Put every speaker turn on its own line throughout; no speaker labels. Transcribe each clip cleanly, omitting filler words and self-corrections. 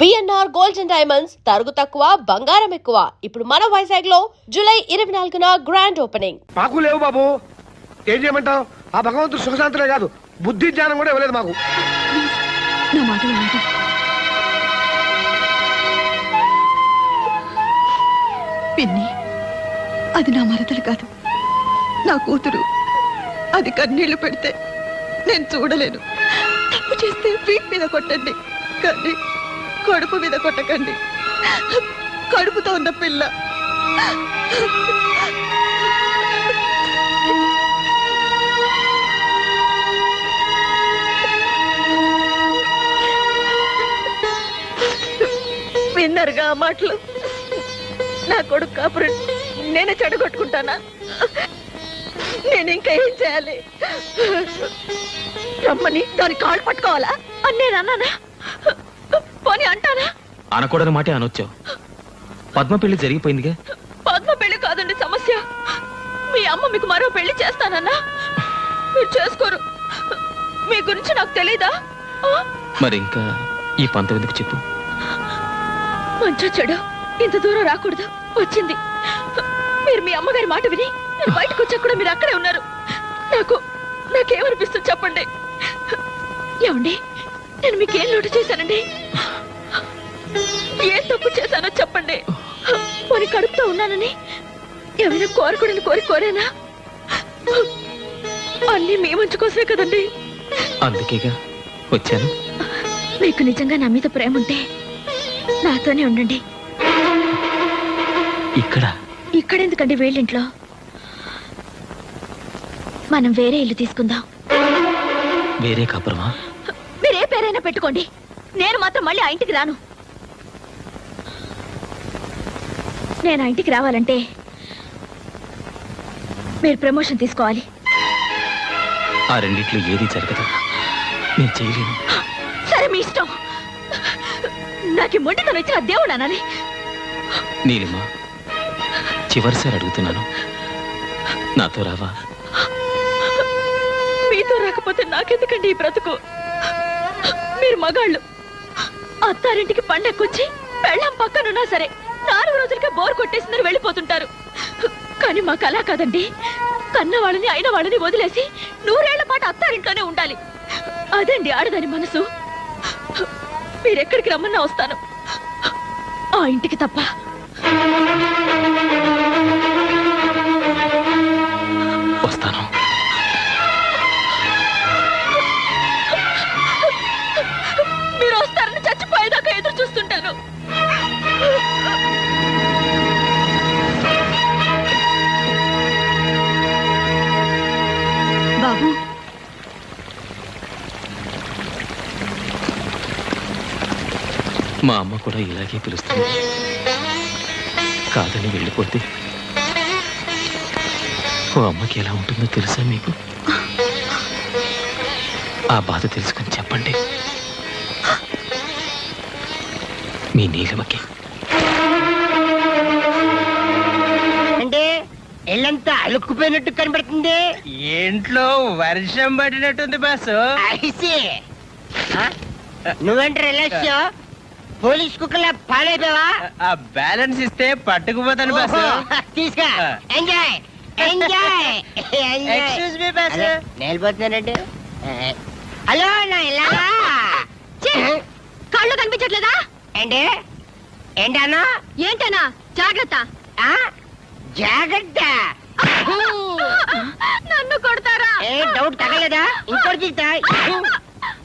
BNR gold and diamonds తరుగు తక్కువ బంగారం ఎక్కువ. ఇప్పుడు మన వైజాగ్ లో జూలై 24న గ్రాండ్ ఓపెనింగ్.
మాకు లేవు బాబు, ఏం చేయమంటావు? ఆ భగవంతుడు సుఖశాంతులే కాదు, బుద్ధి జ్ఞానం కూడా ఇవ్వలేదు మాకు.
నా మాట వినండి. పిన్ని, అది నా మరదలు కాదు, నా కూతురు. అది కన్నీళ్లు పెడితే నేను చూడలేను. తప్పు చేస్తే వీటి మీద కొట్టండి, కానీ కడుపు మీద కొట్టకండి. కడుపుతో ఉన్న పిల్ల. విన్నారుగా ఆ మాటలు? నా కొడుకు కాపురం నేనే చెడగొట్టుకుంటానా? నేను ఇంకా ఏం చేయాలి? రమ్మని దాని కాళ్ళు పట్టుకోవాలా అని నేను అన్నానా? పోనీ అంటానా?
అనకూడని మాటే అనొచ్చావు. పద్మ పెళ్లి జరిగిపోయిందిగా.
పద్మ పెళ్లి కాదండి సమస్య. మీ అమ్మ మీకు మరో పెళ్లి చేస్తానన్నా మీరు చేసుకోరు. మీ గురించి నాకు తెలీదా?
మరి ఇంకా ఈ పంతం ఎందుకు చెప్పు?
మంచో చెడు ఇంత దూరం రాకూడదు, వచ్చింది. మీరు మీ అమ్మగారి మాట విని నేను బయటకు వచ్చా కూడా మీరు అక్కడే ఉన్నారు. నాకేమనిపిస్తుంది చెప్పండి? ఏమండి, నేను మీకేం లోటు చేశానండి? ఏం తప్పు చేశానో చెప్పండి. పోనీ కడుపుతో ఉన్నానని ఏమైనా కోరకూడని కోరేనా? అన్నీ మీ మంచి కోసమే కదండి.
అందుకేగా వచ్చాను.
మీకు నిజంగా నా మీద ప్రేమ ఉంటే నాతోనే ఉండండి. ఇక్కడెందుకండి? వేళ్ళింట్లో మనం వేరే ఇల్లు తీసుకుందాం.
వేరే కాపురమా?
మీరే పేరైనా పెట్టుకోండి, నేను మాత్రం మళ్ళీ ఆ ఇంటికి రాను. నేను ఆ ఇంటికి రావాలంటే మీరు ప్రమోషన్ తీసుకోవాలి.
ఆ రెండిట్లో ఏది జరగదు, నేను చేయలేను.
సరే, మీ ఇష్టం. నాకు మొండితనం ఇచ్చిన దేవుడు అనాలి.
నీలిమా, చివరిసారి అడుగుతున్నాను, నాతో రావా?
మీతో రాకపోతే నాకెందుకండి ఈ బ్రతుకు? మీరు మగాళ్ళు. అత్తారింటికి పండక్కొచ్చి పెళ్ళాం పక్కనున్నా సరే 4 రోజులకే బోర్ కొట్టేసిందని వెళ్ళిపోతుంటారు. కానీ మాకు అలా కాదండి. కన్న వాళ్ళని అయిన వాళ్ళని వదిలేసి 100 ఏళ్ల పాటు అత్తారింట్లోనే ఉండాలి. అదండి ఆడదాని మనసు. మీరెక్కడికి రమ్మన్నా వస్తాను, ఆ ఇంటికి తప్ప.
వస్తాను.
మీరు వస్తారని చచ్చిపోయేదాకా ఎదురు చూస్తుంటాను. బాబు,
మా అమ్మ కూడా ఇలాగే పిలుస్తుంది. కాదని వెళ్ళిపోతే ఓ అమ్మకి ఎలా ఉంటుందో తెలుసా మీకు? ఆ బాధ తెలుసుకుని చెప్పండి మీ నీలిమకి.
అంటే ఇల్లంతా అలుక్కుపోయినట్టు కనబడుతుంది.
ఇంట్లో వర్షం పడినట్టుంది బాసు.
నువ్వేంటి రిలాక్స్? పోలీస్ కుక్కలా పాడైపోయావా?
ఆ బ్యాలెన్స్ ఇస్తే పట్టుకుపోతాను బాసు.
తీసుకో, enjoy enjoy.
Excuse me boss.
నేలిపోతున్నానండి. హలో, నా ఇల్లాలా?
కళ్ళు కనిపించట్లేదా?
ఏంటి ఏంటన్నా?
ఏంటనా? జాగ్రత్త.
జాగ్రత్త.
నన్ను కొడతారా?
ఏ డౌట్ తగలేదా? ఇంకోటి తీస్తా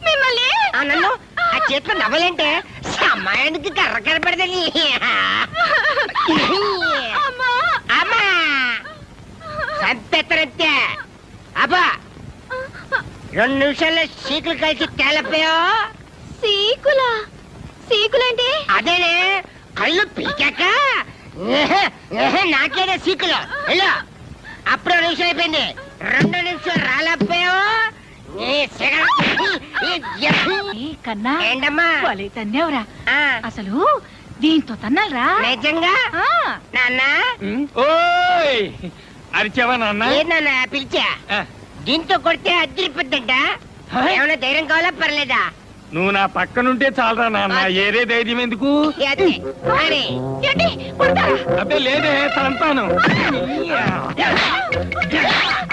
మిమ్మల్ని.
నన్ను ఆ చేతిలో నవ్వలేంటే సమయానికి కర్ర కనపడదని. అమ్మా సంపెత్తనంతే. అబ్బా 2 నిమిషాల్లో సీకులు కలిసి తేలపోయా.
సీకులేంటి?
అదేనే, కళ్ళు పీకాక నాకేనే సీకులు. వెళ్ళు. అప్పుడు 2 నిమిషాలు అయిపోయింది, 2 నిమిషాలు రాలేకపోయా.
కన్నా
ఏంటమ్మా
తన్నేవరా? అసలు
దీంతో తన్నాలరా
నిజంగా నాన్న
ఓయ్ అరిచావా నాన్న
ఏనా పిలిచా దీంతో కొడితే అదిరిపోద్దంట ఏమైనా ధైర్యం కావాలా పర్లేదా
నువ్వు నా పక్కనుంటే చాలరా నాన్న ఏరే ధైర్యం ఎందుకు
అదే, అదే.
ఏంటి కొడతారా?
అబ్బే లేదే తంతాను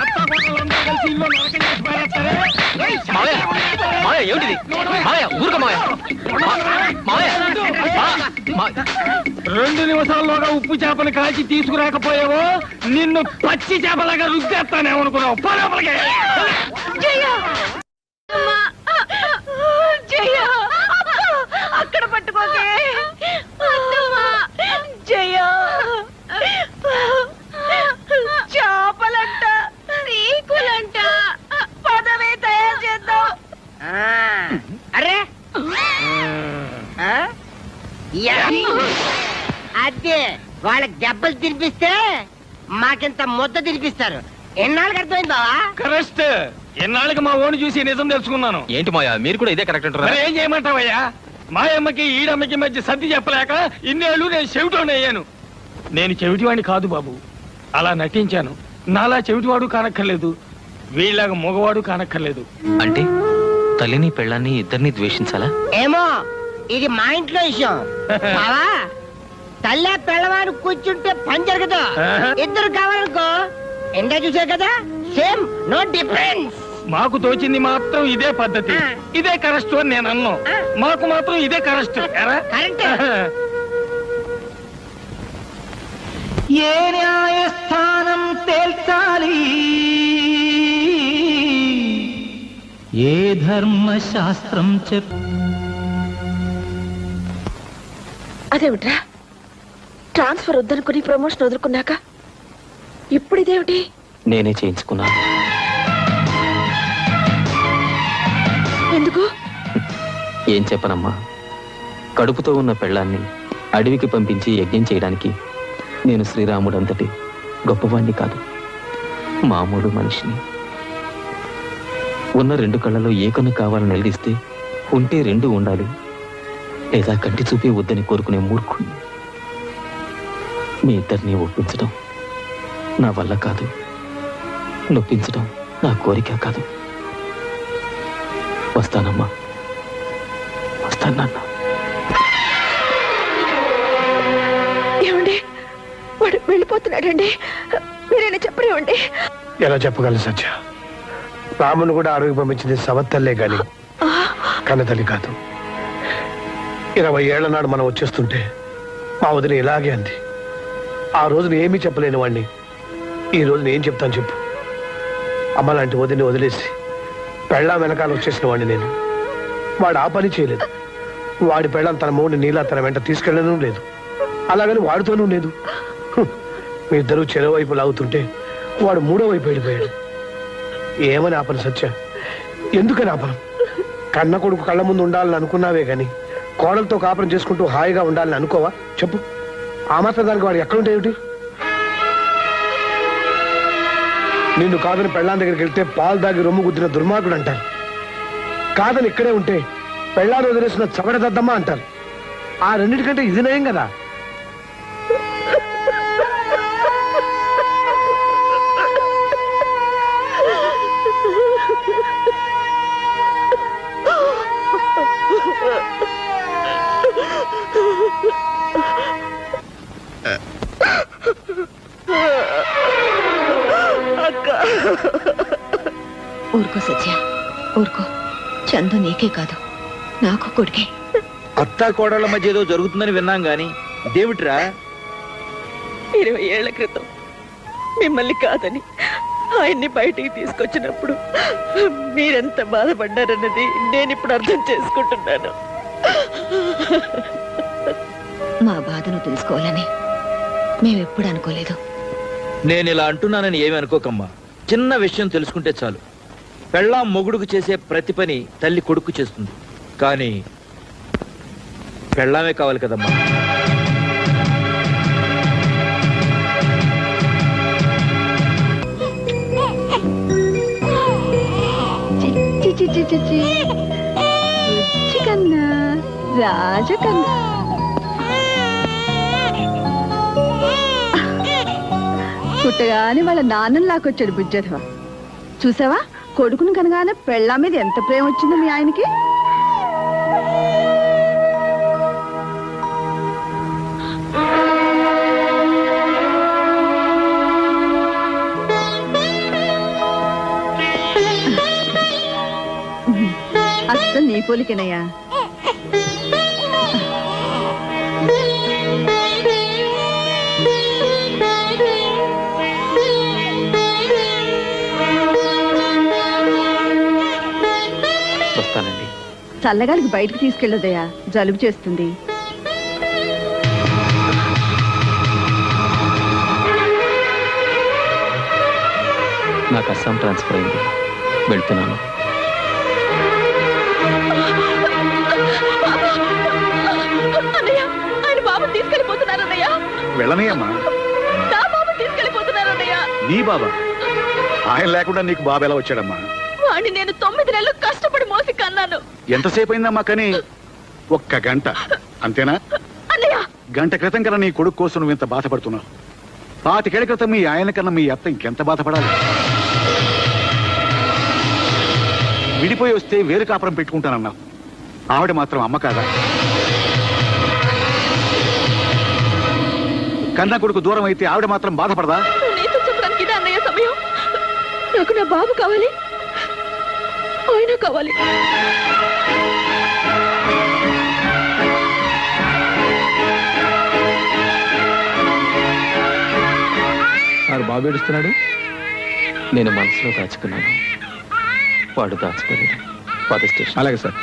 అత్తాకోడళ్ళందరూ కలిసి ఇల్లు నరకం చేసి పారేస్తారే.
మావయ్య మావయ్య ఏమిటిది మావయ్య ఊరుక మావయ్య మావయ్య మా-
2 నిమిషాల్లోగా ఉప్పు చేపను కాల్చి తీసుకురాకపోయావో నిన్ను పచ్చి చేపలాగా రుద్దేస్తానేమనుకున్నావు పరపలకే
జయ అమ్మా! జయ అక్కడ పట్టుకోకే అత్తమ్మా! జయ చేపలంట నీకులంట పదవే తయారు చేద్దాం.
ఆ, అరే ఆ? యా. అదే వాళ్ళకి దెబ్బలు తినిపిస్తే మాకింత ముద్ద తినిపిస్తారు. ఎన్నాళ్ళకి అర్థమైంది బావా?
కరెక్ట్ ఎన్నాళ్ళకి మా ఓని చూసి నిజం తెలుసుకున్నాను.
ఏంటి మావయ్య మీరు కూడా ఇదే కరెక్ట్ అంటారా
మరి ఏం చేయమంటావయ్యా? మాయమ్మకి ఈడమ్మకి మధ్య సర్ది చెప్పలేక ఇన్నేళ్ళు నేను చెవిటోని అయ్యాను. నేను చెవిటివాడిని కాదు బాబు, అలా నటించాను. నాలా చెవిటివాడు కానక్కర్లేదు, వీళ్ళగా మగవాడు కానక్కర్లేదు.
అంటే తల్లిని పెళ్ళాన్ని ఇద్దరిని ద్వేషించాలా
ఏమో ఇది మా ఇంట్లో విషయం. బావా తల్లి పిల్లవాడు కూర్చుంటే పని జరగదు. ఇద్దరు కావాలనుకో ఎండా చూసే కదా, సేమ్ నో డిఫరెన్స్.
మాకు తోచింది మాత్రం ఇదే పద్ధతి, ఇదే కరెక్ట్ అని నేను అన్నాను. మాకు మాత్రం ఇదే కరెక్ట్.
కరెక్ట్.
ఏ న్యాయస్థానం తేల్చాలి, ఏ ధర్మశాస్త్రం
అదేమిట్రా ట్రాన్స్ఫర్ వద్దనుకుని ప్రమోషన్ వదులుకున్నాక ఇప్పుడు ఇదేమిటి?
నేనే చేయించుకున్నాను.
ఎందుకు?
ఏం చెప్పనమ్మా, కడుపుతో ఉన్న పెళ్ళాన్ని అడవికి పంపించి యజ్ఞం చేయడానికి నేను శ్రీరాముడు అంతటి గొప్పవాణ్ణి కాదు, మామూలు మనిషిని. ఉన్న 2 కళ్ళలో ఏ కన్ను కావాలని నిలదీస్తే ఉంటే 2 ఉండాలి, లేదా కంటి చూపి వద్దని కోరుకునే మూర్ఖుణ్ణి. మీ ఇద్దరిని ఒప్పించడం నా వల్ల కాదు, నొప్పించడం నా కోరిక కాదు. వస్తానమ్మా, వస్తాను నాన్న.
ఏమండి వాడు వెళ్ళిపోతున్నాడండి, మీరైనా చెప్పరేమండి?
ఎలా చెప్పగలను సత్య? రామును కూడా అడవికి పంపించింది సవత్తల్లే గాని కన్నతల్లి కాదు. 20 ఏళ్ల నాడు మనం వచ్చేస్తుంటే మా వదిన ఇలాగే అంది. ఆ రోజున ఏమీ చెప్పలేని వాడిని ఈ రోజున ఏం చెప్తాను చెప్పు? అమ్మ లాంటి వదిని వదిలేసి పెళ్ళాం వెనకాల వచ్చేసిన వాడిని నేను. వాడు ఆ పని చేయలేదు. వాడి పెళ్ళాం తన మూడిని నీలా తన వెంట తీసుకెళ్ళడం లేదు, అలాగని వాడితోనూ లేదు. మీ ఇద్దరు చెరో వైపు లాగుతుంటే వాడు 3వ వైపు వెళ్ళిపోయాడు. ఏమని ఆపను సత్య? ఎందుకని ఆపను? కన్న కొడుకు కళ్ళ ముందు ఉండాలని అనుకున్నావే గాని కోడలతో కాపురం చేసుకుంటూ హాయిగా ఉండాలని అనుకోవా చెప్పు? ఆ మాత్రం దానికి వాడు ఎక్కడుంటే ఏమిటి? నిన్ను కాదని పెళ్ళాం దగ్గరికి వెళ్తే పాలు దాగి రొమ్ము గుద్దిన దుర్మార్గుడు అంటారు. కాదని ఇక్కడే ఉంటే పెళ్ళాన్ని వదిలేసిన చవడదద్దమ్మా అంటారు. ఆ రెండింటికంటే ఇది నయం కదా.
ఊరుకో సత్య, ఊరుకో. చందు నీకే కాదు నాకు కొడుకే.
అత్తా కోడళ్ల మధ్య ఏదో జరుగుతుందని విన్నాం గాని దేవుట్రా
20 ఏళ్ల క్రితం మిమ్మల్ని కాదని ఆయన్ని బయటికి తీసుకొచ్చినప్పుడు మీరెంత బాధపడ్డారన్నది నేను ఇప్పుడు అర్థం చేసుకుంటున్నాను. మా బాధను తెలుసుకోవాలని మేమెప్పుడు అనుకోలేదు.
నేను ఇలా అంటున్నానని ఏమి అనుకోకమ్మా. చిన్న విషయం తెలుసుకుంటే చాలు. పెళ్ళాం మొగుడుకు చేసే ప్రతి పని తల్లి కొడుకు చేస్తుంది, కానీ పెళ్ళామే కావాలి కదమ్మా.
కన్నా రాజు కన్నా పుట్టగానే వాళ్ళ నాన్నని లాక్కొచ్చాడు బుజ్జధవ. చూసావా, కొడుకుని కనగానే పెళ్ళా మీద ఎంత ప్రేమ వచ్చిందో మీ ఆయనకి. నీ పోలికేనయ్యా.
వస్తానండి.
చల్లగాలికి బయటకు తీసుకెళ్ళదయ్యా, జలుబు చేస్తుంది.
నాకు అస్సాం ట్రాన్స్ఫర్ అయింది, వెళ్తున్నాను.
అన్నయ్య, ఆయన బాబు తీసుకెళ్ళిపోతున్నారన్నయ్య.
వెళ్ళనీయమ్మా.
నా బాబు తీసుకెళ్ళిపోతున్నారన్నయ్య.
నీ బాబా? ఆయన లేకుండా నీకు బాబు ఎలా వచ్చాడమ్మా?
వాణ్ణి నేను 9 నెలలు కష్టపడి మోసి కన్నాను.
ఎంతసేపు అయిందమ్మా కానీ? 1 గంట అంతేనా?
అన్నయ్య,
గంట క్రితం కన్నా నీ కొడుకు కోసం నువ్వు ఇంత బాధపడుతున్నావు. 25 ఏళ్ల క్రితం మీ ఆయన కన్నా మీ అత్త ఇంకెంత బాధపడాలి? విడిపోయి వస్తే వేరు కాపురం పెట్టుకుంటానన్నావు. ఆవిడ మాత్రం అమ్మ కాదా? కన్నా కొడుకు దూరం అయితే ఆవిడ మాత్రం బాధపడదా?
నీతో చెప్పడానికి ఇదే అన్నయ్య సమయం. నాకు నా బాబు కావాలి, ఆయన కావాలి.
వాడు బాబు ఏడుస్తున్నాడు, నేను మనసులో దాచుకున్నాను, వాడు దాచుకోలేడు. పద స్టేషన్.
అలాగే సార్.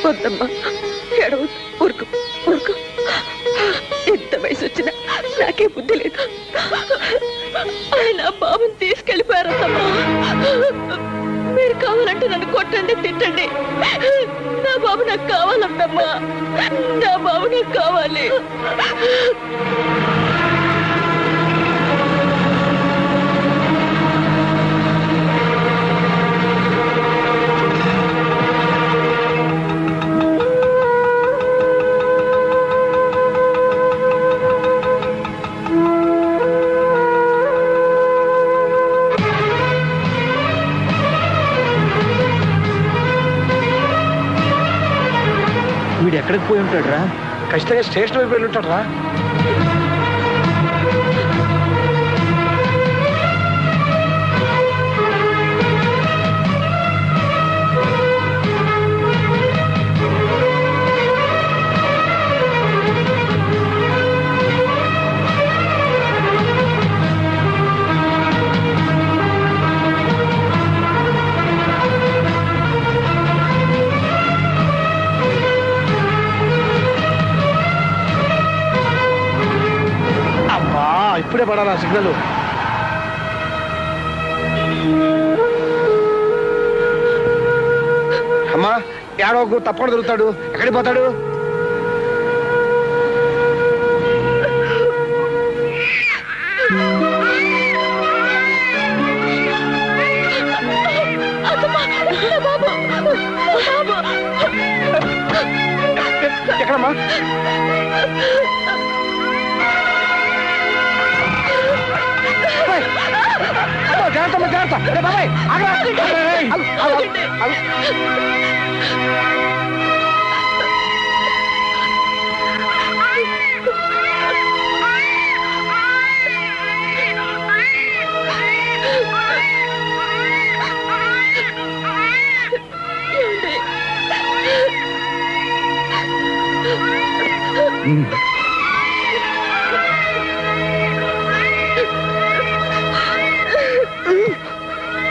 వద్దమ్మా, ఏడవ, ఊరుకు ఊరుకు. ఎంత వయసు వచ్చినా నాకే బుద్ధి లేదు. ఆయన బాబుని తీసుకెళ్ళిపోయారమ్మా. మీరు కావాలంటే నన్ను కొట్టండి, తిట్టండి. నా బాబు నాకు కావాలమ్మా, నా బాబు నాకు కావాలి.
వీడు ఎక్కడికి పోయి ఉంటాడు రా?
ఖచ్చితంగా స్టేషన్ వైపు వెళ్ళి ఉంటాడు రా. ఇప్పుడే పడాలా సిగ్నల్? అమ్మా, ఏడవకు, తప్పకుండా దొరుకుతాడు. ఎక్కడికి పోతాడు? ఎక్కడమ్మా? జాగ్రత్త, జాగ్రత్త. బాబాయ్,
ఏమండి?